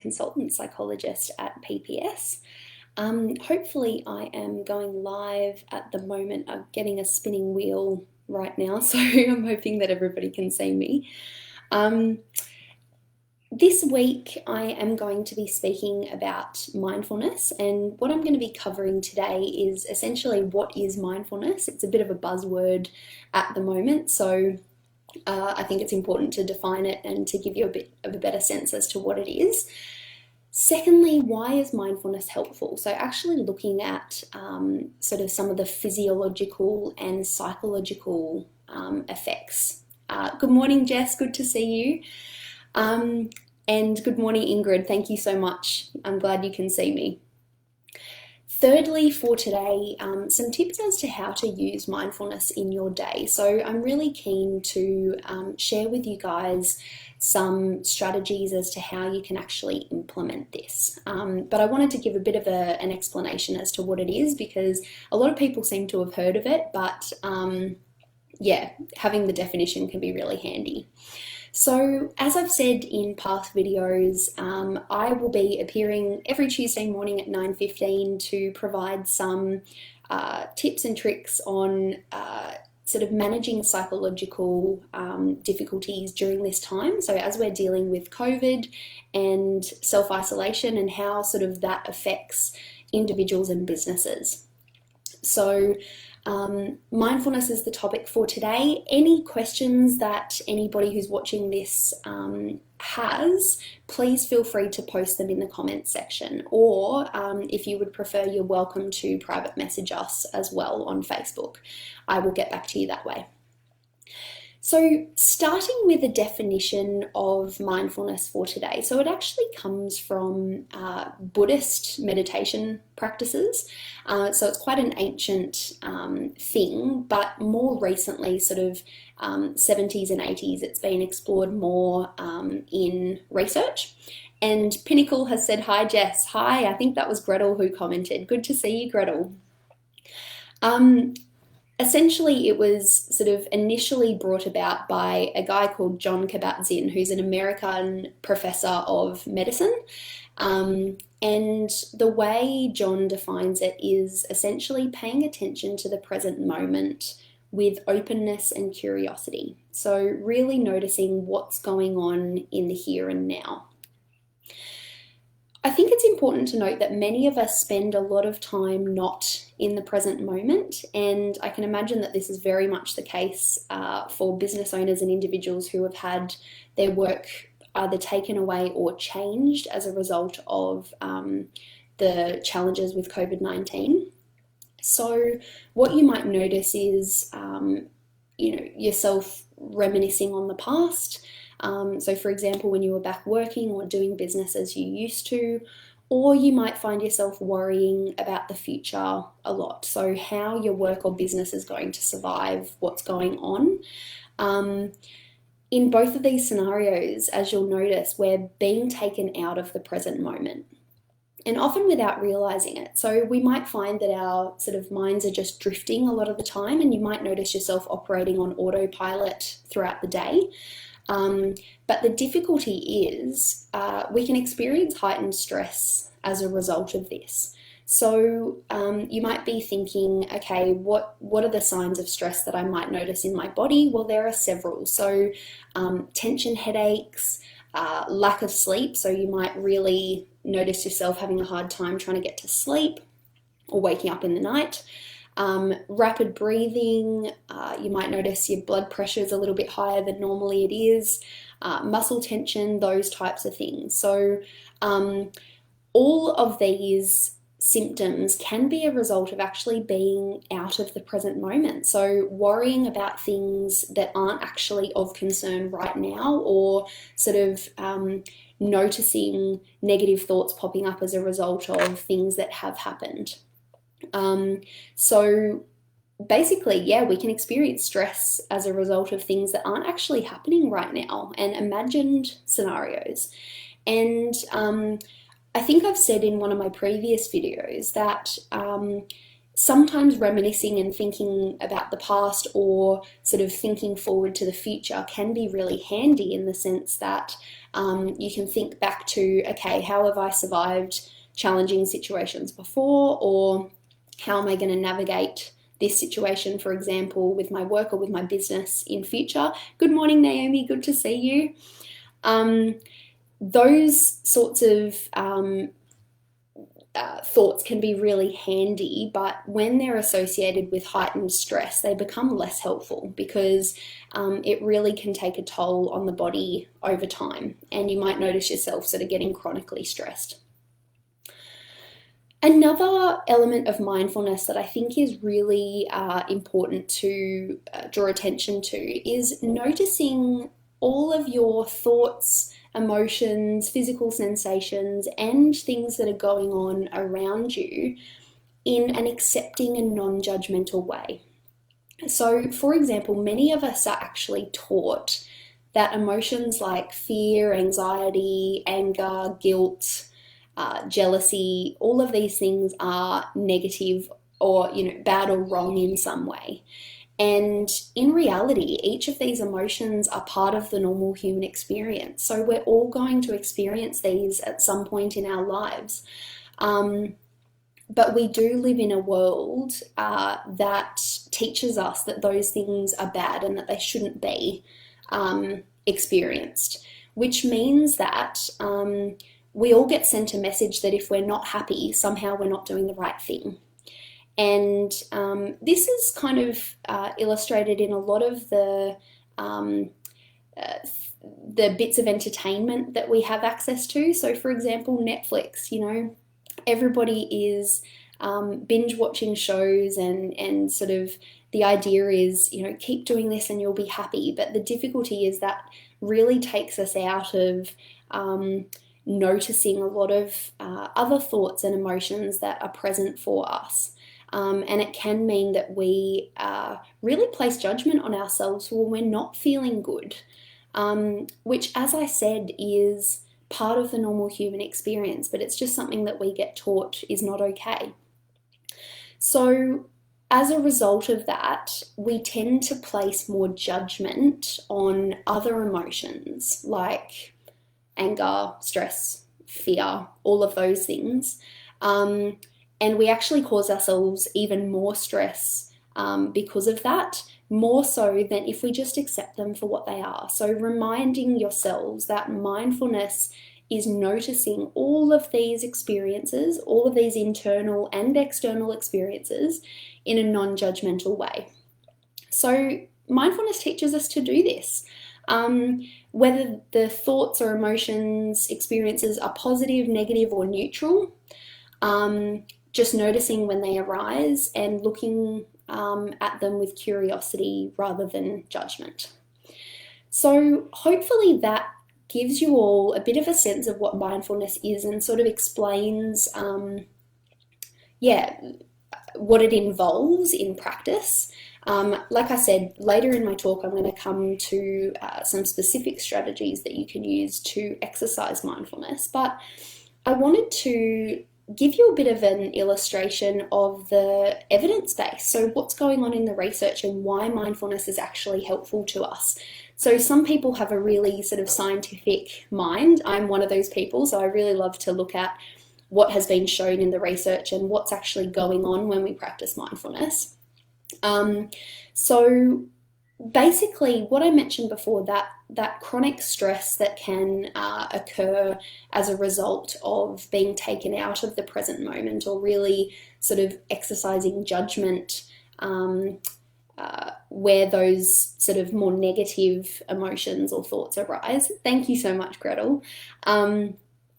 Consultant Psychologist at PPS. Hopefully I am going live at the moment. I'm getting a spinning wheel right now, so I'm hoping that everybody can see me. This week I am going to be speaking about mindfulness, and what I'm going to be covering today is essentially what is mindfulness. It's a bit of a buzzword at the moment, so I think it's important to define it and to give you a bit of a better sense as to what it is. Secondly, why is mindfulness helpful? So actually looking at sort of some of the physiological and psychological effects. Good morning, Jess, good to see you. And good morning, Ingrid, thank you so much. I'm glad you can see me. Thirdly, for today, some tips as to how to use mindfulness in your day. So I'm really keen to share with you guys some strategies as to how you can actually implement this. But I wanted to give a bit of an explanation as to what it is, because a lot of people seem to have heard of it, but yeah, having the definition can be really handy. So as I've said in past videos, I will be appearing every Tuesday morning at 9:15 to provide some tips and tricks on sort of managing psychological difficulties during this time. So as we're dealing with COVID and self-isolation and how sort of that affects individuals and businesses. So mindfulness is the topic for today. Any questions that anybody who's watching this has, please feel free to post them in the comments section, or if you would prefer, you're welcome to private message us as well on Facebook. I will get back to you that way. So starting with a definition of mindfulness for today. So it actually comes from Buddhist meditation practices. So it's quite an ancient thing, but more recently, sort of 70s and 80s, it's been explored more in research. And Pinnacle has said, hi Jess, hi, I think that was Gretel who commented. Good to see you, Gretel. Essentially, it was sort of initially brought about by a guy called Jon Kabat-Zinn, who's an American professor of medicine. And the way John defines it is essentially paying attention to the present moment with openness and curiosity. So really noticing what's going on in the here and now. I think it's important to note that many of us spend a lot of time not in the present moment, and I can imagine that this is very much the case for business owners and individuals who have had their work either taken away or changed as a result of the challenges with COVID-19. So what you might notice is yourself reminiscing on the past. So for example, when you were back working or doing business as you used to, or you might find yourself worrying about the future a lot. So how your work or business is going to survive what's going on. In both of these scenarios, as you'll notice, we're being taken out of the present moment, and often without realizing it. So we might find that our sort of minds are just drifting a lot of the time, and you might notice yourself operating on autopilot throughout the day. But the difficulty is we can experience heightened stress as a result of this. So you might be thinking, okay, what are the signs of stress that I might notice in my body? Well, there are several. So tension headaches, lack of sleep. So you might really notice yourself having a hard time trying to get to sleep or waking up in the night. Rapid breathing, you might notice your blood pressure is a little bit higher than normally it is, muscle tension, those types of things. So all of these symptoms can be a result of actually being out of the present moment. So worrying about things that aren't actually of concern right now, or sort of noticing negative thoughts popping up as a result of things that have happened. So basically, yeah, we can experience stress as a result of things that aren't actually happening right now and imagined scenarios. And I think I've said in one of my previous videos that sometimes reminiscing and thinking about the past or sort of thinking forward to the future can be really handy in the sense that you can think back to, okay, how have I survived challenging situations before, or how am I going to navigate this situation, for example, with my work or with my business in future. Good morning, Naomi. Good to see you. Those sorts of thoughts can be really handy, but when they're associated with heightened stress, they become less helpful because it really can take a toll on the body over time, and you might notice yourself sort of getting chronically stressed. Another element of mindfulness that I think is really important to draw attention to is noticing all of your thoughts, emotions, physical sensations, and things that are going on around you in an accepting and non-judgmental way. So, for example, many of us are actually taught that emotions like fear, anxiety, anger, guilt, jealousy, all of these things are negative or, bad or wrong in some way. And in reality, each of these emotions are part of the normal human experience. So we're all going to experience these at some point in our lives. But we do live in a world that teaches us that those things are bad and that they shouldn't be experienced, which means that we all get sent a message that if we're not happy, somehow we're not doing the right thing. And this is kind of illustrated in a lot of the bits of entertainment that we have access to. So, for example, Netflix, everybody is binge watching shows and sort of the idea is, keep doing this and you'll be happy. But the difficulty is that really takes us out of noticing a lot of other thoughts and emotions that are present for us. And it can mean that we really place judgment on ourselves when we're not feeling good, which, as I said, is part of the normal human experience, but it's just something that we get taught is not okay. So as a result of that, we tend to place more judgment on other emotions like anger, stress, fear, all of those things. And we actually cause ourselves even more stress because of that, more so than if we just accept them for what they are. So reminding yourselves that mindfulness is noticing all of these experiences, all of these internal and external experiences in a non-judgmental way. So mindfulness teaches us to do this. Whether the thoughts or emotions, experiences are positive, negative, or neutral, just noticing when they arise and looking at them with curiosity rather than judgment. So hopefully that gives you all a bit of a sense of what mindfulness is and sort of explains, what it involves in practice. Like I said, later in my talk, I'm going to come to some specific strategies that you can use to exercise mindfulness, but I wanted to give you a bit of an illustration of the evidence base. So what's going on in the research and why mindfulness is actually helpful to us. So some people have a really sort of scientific mind. I'm one of those people, so I really love to look at what has been shown in the research and what's actually going on when we practice mindfulness. So basically what I mentioned before, that chronic stress that can occur as a result of being taken out of the present moment or really sort of exercising judgment where those sort of more negative emotions or thoughts arise. Thank you so much, Gretel.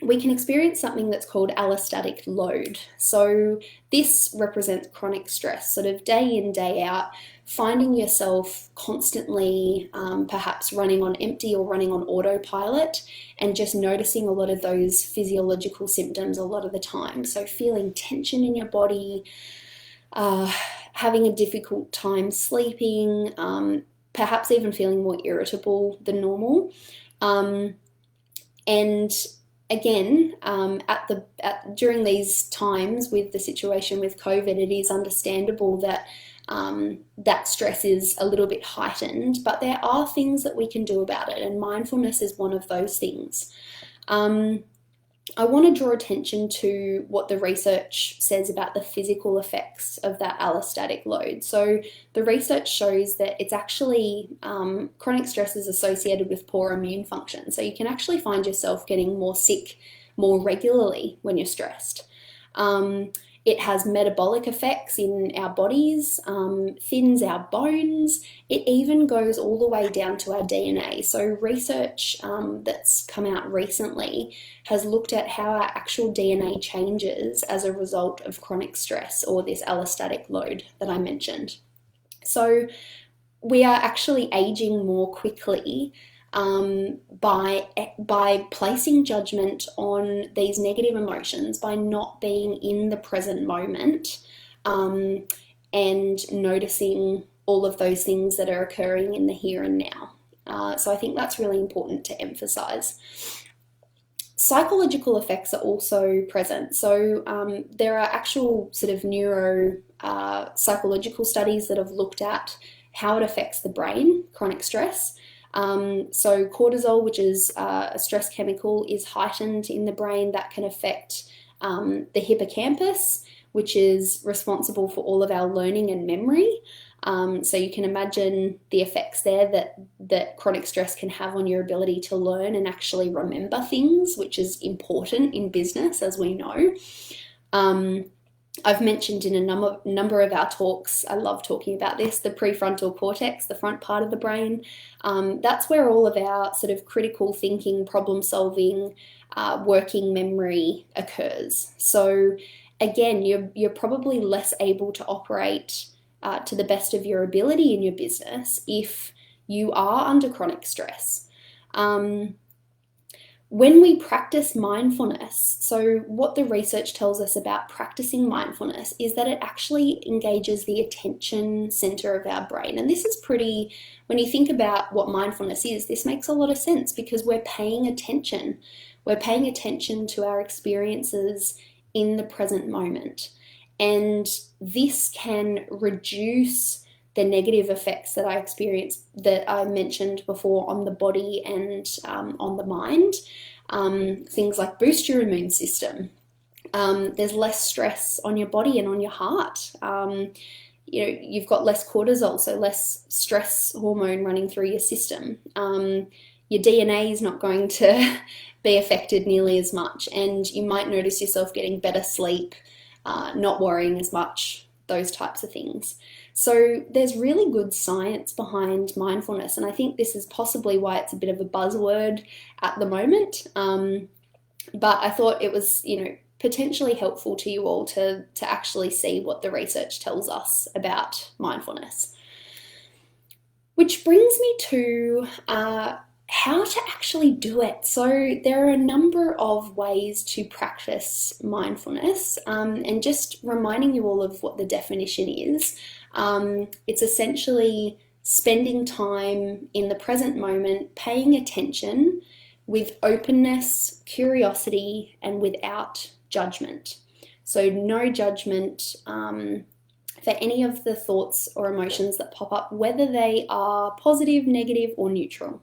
We can experience something that's called allostatic load. So this represents chronic stress, sort of day in, day out, finding yourself constantly perhaps running on empty or running on autopilot and just noticing a lot of those physiological symptoms a lot of the time. So feeling tension in your body, having a difficult time sleeping, perhaps even feeling more irritable than normal. And again, during these times with the situation with COVID, it is understandable that that stress is a little bit heightened, but there are things that we can do about it, and mindfulness is one of those things. I want to draw attention to what the research says about the physical effects of that allostatic load. So the research shows that it's actually chronic stress is associated with poor immune function. So you can actually find yourself getting more sick more regularly when you're stressed. It has metabolic effects in our bodies, thins our bones. It even goes all the way down to our DNA. So research that's come out recently has looked at how our actual DNA changes as a result of chronic stress or this allostatic load that I mentioned. So we are actually aging more quickly by placing judgment on these negative emotions, by not being in the present moment, and noticing all of those things that are occurring in the here and now. So I think that's really important to emphasize. Psychological effects are also present. So there are actual sort of neuro psychological studies that have looked at how it affects the brain, chronic stress. So cortisol, which is a stress chemical, is heightened in the brain. That can affect the hippocampus, which is responsible for all of our learning and memory. So you can imagine the effects there that chronic stress can have on your ability to learn and actually remember things, which is important in business, as we know. I've mentioned in a number of our talks, I love talking about this, the prefrontal cortex, the front part of the brain. That's where all of our sort of critical thinking, problem solving, working memory occurs. So again, you're probably less able to operate to the best of your ability in your business if you are under chronic stress. When we practice mindfulness, so what the research tells us about practicing mindfulness is that it actually engages the attention center of our brain. And this is pretty, when you think about what mindfulness is, this makes a lot of sense because we're paying attention. We're paying attention to our experiences in the present moment. And this can reduce the negative effects that I experienced, that I mentioned before, on the body and on the mind. Things like boost your immune system. There's less stress on your body and on your heart. You've got less cortisol, so less stress hormone running through your system. Your DNA is not going to be affected nearly as much, and you might notice yourself getting better sleep, not worrying as much, those types of things. So there's really good science behind mindfulness, and I think this is possibly why it's a bit of a buzzword at the moment. But I thought it was, potentially helpful to you all to actually see what the research tells us about mindfulness. Which brings me to how to actually do it. So there are a number of ways to practice mindfulness, and just reminding you all of what the definition is. It's essentially spending time in the present moment, paying attention with openness, curiosity, and without judgment. So no judgment for any of the thoughts or emotions that pop up, whether they are positive, negative, or neutral.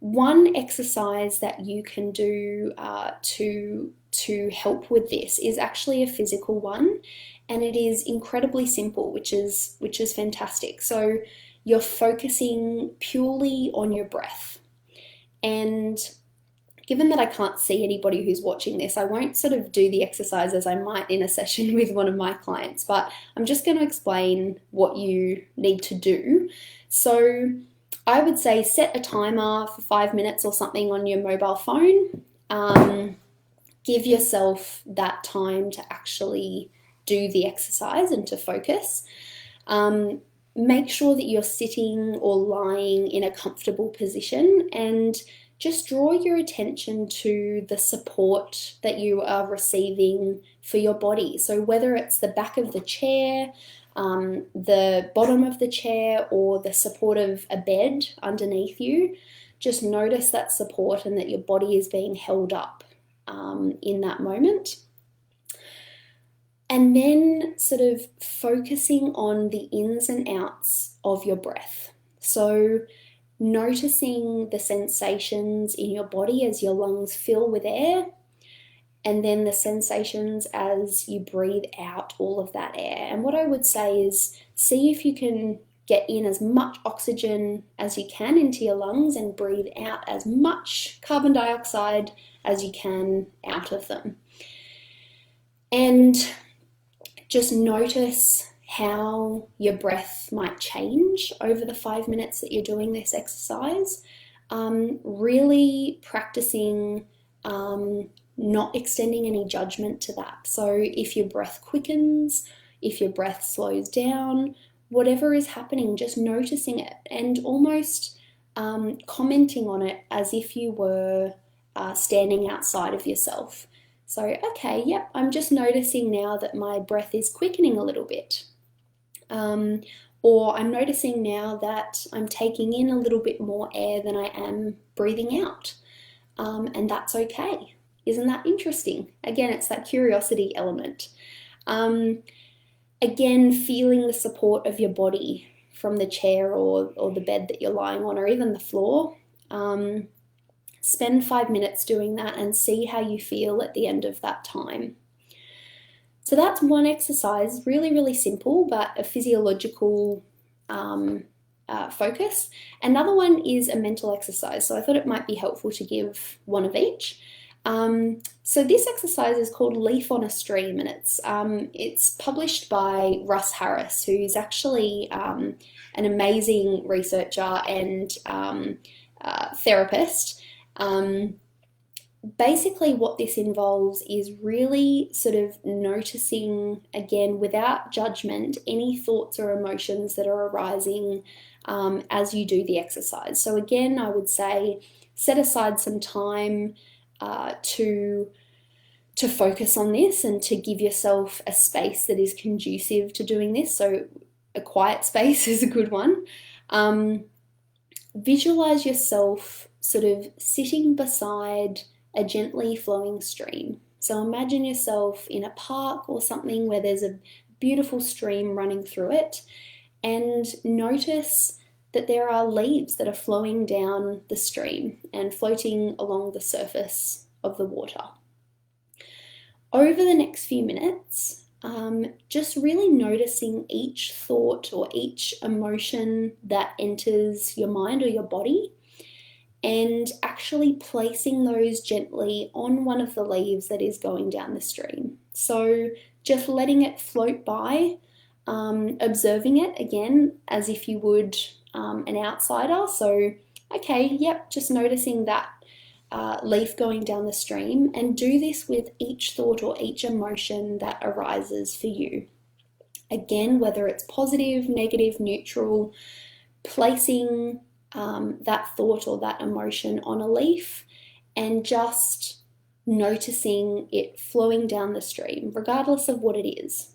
One exercise that you can do to help with this is actually a physical one, and it is incredibly simple, which is fantastic. So you're focusing purely on your breath. And given that I can't see anybody who's watching this, I won't sort of do the exercise as I might in a session with one of my clients, but I'm just going to explain what you need to do. So I would say set a timer for 5 minutes or something on your mobile phone. Give yourself that time to actually do the exercise and to focus. Make sure that you're sitting or lying in a comfortable position, and just draw your attention to the support that you are receiving for your body. So whether it's the back of the chair, the bottom of the chair, or the support of a bed underneath you, just notice that support and that your body is being held up in that moment. And then sort of focusing on the ins and outs of your breath. So noticing the sensations in your body as your lungs fill with air, and then the sensations as you breathe out all of that air. And what I would say is see if you can get in as much oxygen as you can into your lungs and breathe out as much carbon dioxide as you can out of them. And just notice how your breath might change over the 5 minutes that you're doing this exercise. Really practicing not extending any judgment to that. So if your breath quickens, if your breath slows down, whatever is happening, just noticing it and almost commenting on it as if you were standing outside of yourself. So, okay, yep, I'm just noticing now that my breath is quickening a little bit. Or I'm noticing now that I'm taking in a little bit more air than I am breathing out. And that's okay. Isn't that interesting? Again, it's that curiosity element. Again, feeling the support of your body from the chair or the bed that you're lying on, or even the floor. Spend 5 minutes doing that and see how you feel at the end of that time. So that's one exercise, really, really simple, but a physiological focus. Another one is a mental exercise. So I thought it might be helpful to give one of each. So this exercise is called Leaf on a Stream, and it's published by Russ Harris, who's actually an amazing researcher and therapist. Basically what this involves is really sort of noticing, again, without judgment, any thoughts or emotions that are arising as you do the exercise. So again, I would say set aside some time to focus on this and to give yourself a space that is conducive to doing this. So a quiet space is a good one. Visualize yourself sort of sitting beside a gently flowing stream. So imagine yourself in a park or something where there's a beautiful stream running through it, and notice that there are leaves that are flowing down the stream and floating along the surface of the water. Over the next few minutes, just really noticing each thought or each emotion that enters your mind or your body, and actually placing those gently on one of the leaves that is going down the stream. So just letting it float by, observing it again as if you would an outsider. So, okay, yep, just noticing that leaf going down the stream, and do this with each thought or each emotion that arises for you. Again, whether it's positive, negative, neutral, placing that thought or that emotion on a leaf and just noticing it flowing down the stream, regardless of what it is.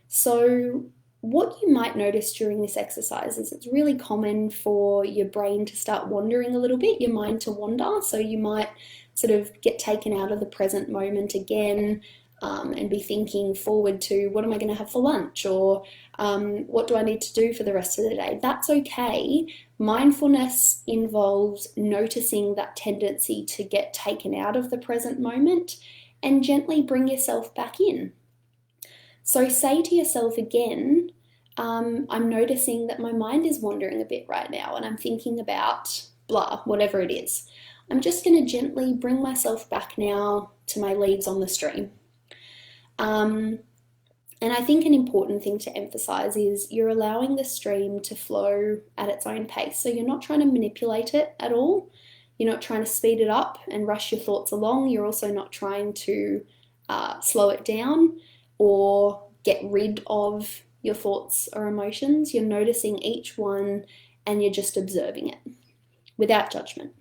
So what you might notice during this exercise is it's really common for your brain to start wandering a little bit, your mind to wander. So you might sort of get taken out of the present moment again, and be thinking forward to what am I going to have for lunch, or what do I need to do for the rest of the day. That's okay. Mindfulness involves noticing that tendency to get taken out of the present moment and gently bring yourself back in. So say to yourself again, I'm noticing that my mind is wandering a bit right now and I'm thinking about blah, whatever it is. I'm just going to gently bring myself back now to my leaves on the stream. And I think an important thing to emphasize is you're allowing the stream to flow at its own pace. So you're not trying to manipulate it at all. You're not trying to speed it up and rush your thoughts along. You're also not trying to slow it down or get rid of your thoughts or emotions. You're noticing each one and you're just observing it without judgment.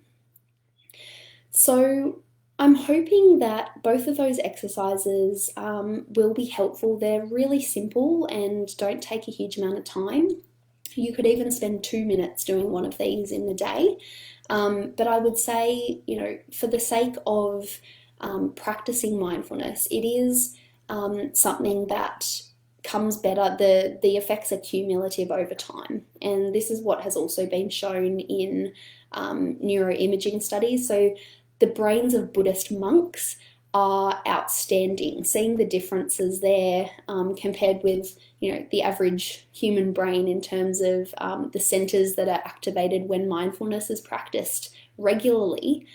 So I'm hoping that both of those exercises will be helpful. They're really simple and don't take a huge amount of time. You could even spend 2 minutes doing one of these in the day. But I would say, for the sake of practicing mindfulness, it is something that comes better. The effects are cumulative over time, and this is what has also been shown in neuroimaging studies. So the brains of Buddhist monks are outstanding. Seeing the differences there compared with the average human brain in terms of the centers that are activated when mindfulness is practiced regularly,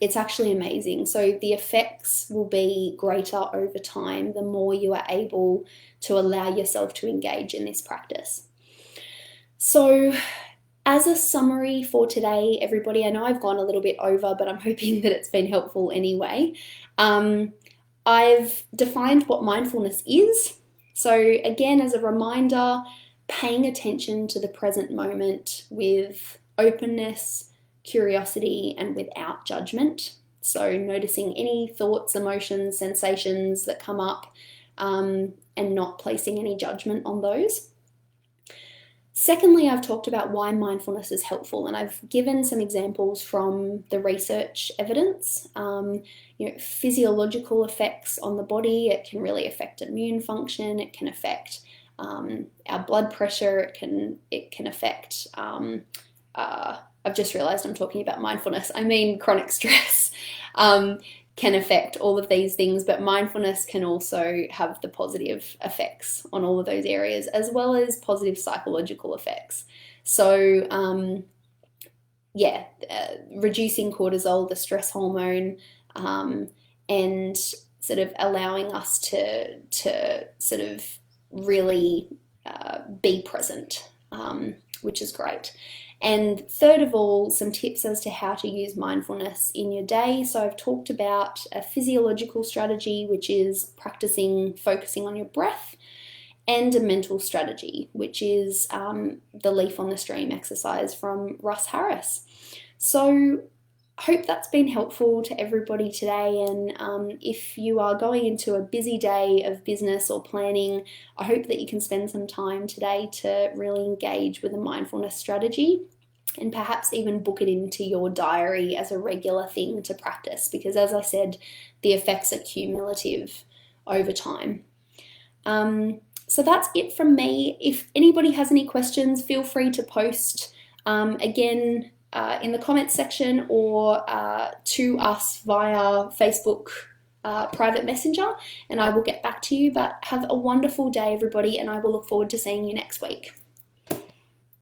it's actually amazing. So the effects will be greater over time the more you are able to allow yourself to engage in this practice. So as a summary for today, everybody, I know I've gone a little bit over, but I'm hoping that it's been helpful anyway. I've defined what mindfulness is. So again, as a reminder, paying attention to the present moment with openness, curiosity, and without judgment. So noticing any thoughts, emotions, sensations that come up, and not placing any judgment on those. Secondly, I've talked about why mindfulness is helpful, and I've given some examples from the research evidence. Physiological effects on the body. It can really affect immune function. It can affect our blood pressure. It can affect. I've just realised I'm talking about mindfulness. I mean chronic stress. Can affect all of these things, but mindfulness can also have the positive effects on all of those areas, as well as positive psychological effects. So reducing cortisol, the stress hormone, and sort of allowing us to sort of really be present, which is great. And third of all, some tips as to how to use mindfulness in your day. So I've talked about a physiological strategy, which is focusing on your breath, and a mental strategy, which is the leaf on the stream exercise from Russ Harris. So I hope that's been helpful to everybody today, and if you are going into a busy day of business or planning, I hope that you can spend some time today to really engage with a mindfulness strategy, and perhaps even book it into your diary as a regular thing to practice, because as I said, the effects are cumulative over time. So that's it from me. If anybody has any questions, feel free to post again in the comments section, or to us via Facebook private messenger, and I will get back to you. But have a wonderful day, everybody, and I will look forward to seeing you next week.